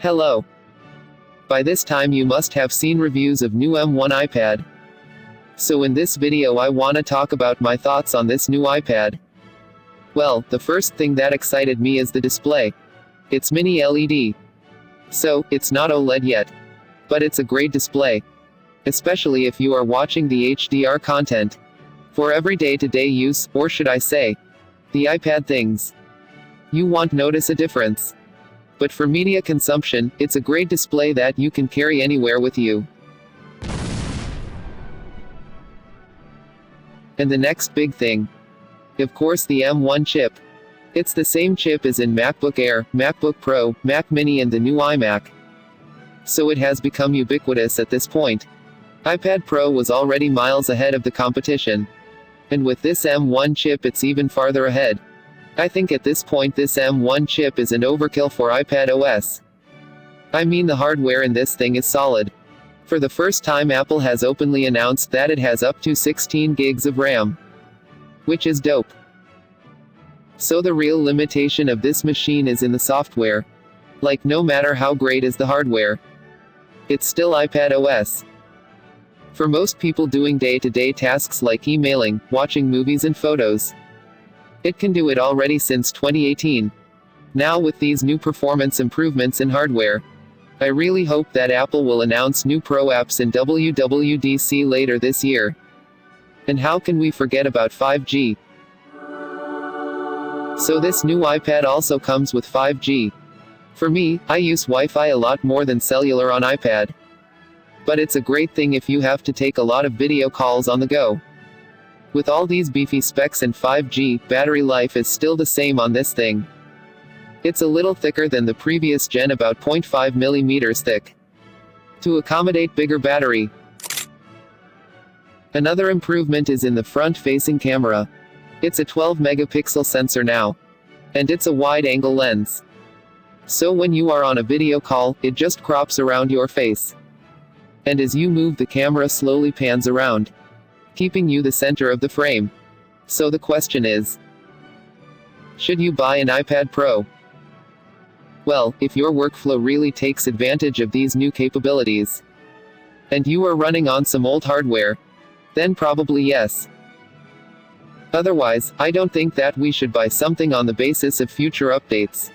Hello. By this time you must have seen reviews of new M1 iPad. So in this video I wanna talk about my thoughts on this new iPad. Well, the first thing that excited me is the display. It's mini LED. So, it's not OLED yet. But it's a great display. Especially if you are watching the HDR content. For everyday to-day use, or should I say, the iPad things. You won't notice a difference. But for media consumption, it's a great display that you can carry anywhere with you. And the next big thing. Of course, the M1 chip. It's the same chip as in MacBook Air, MacBook Pro, Mac Mini and the new iMac. So it has become ubiquitous at this point. iPad Pro was already miles ahead of the competition. And with this M1 chip it's even farther ahead. I think at this point this M1 chip is an overkill for iPad OS. I mean, the hardware in this thing is solid. For the first time Apple has openly announced that it has up to 16 gigs of RAM. Which is dope. So the real limitation of this machine is in the software. Like, no matter how great is the hardware, it's still iPad OS. For most people doing day-to-day tasks like emailing, watching movies and photos, it can do it already since 2018. Now with these new performance improvements in hardware, I really hope that Apple will announce new Pro apps in WWDC later this year. And how can we forget about 5G? So this new iPad also comes with 5G. For me, I use Wi-Fi a lot more than cellular on iPad. But it's a great thing if you have to take a lot of video calls on the go. With all these beefy specs and 5G, battery life is still the same on this thing. It's a little thicker than the previous gen, about 0.5 millimeters thick. To accommodate bigger battery. Another improvement is in the front-facing camera. It's a 12-megapixel sensor now. And it's a wide-angle lens. So when you are on a video call, it just crops around your face. And as you move the camera slowly pans around, keeping you the center of the frame. So the question is, should you buy an iPad Pro? Well, if your workflow really takes advantage of these new capabilities, and you are running on some old hardware, then probably yes. Otherwise, I don't think that we should buy something on the basis of future updates.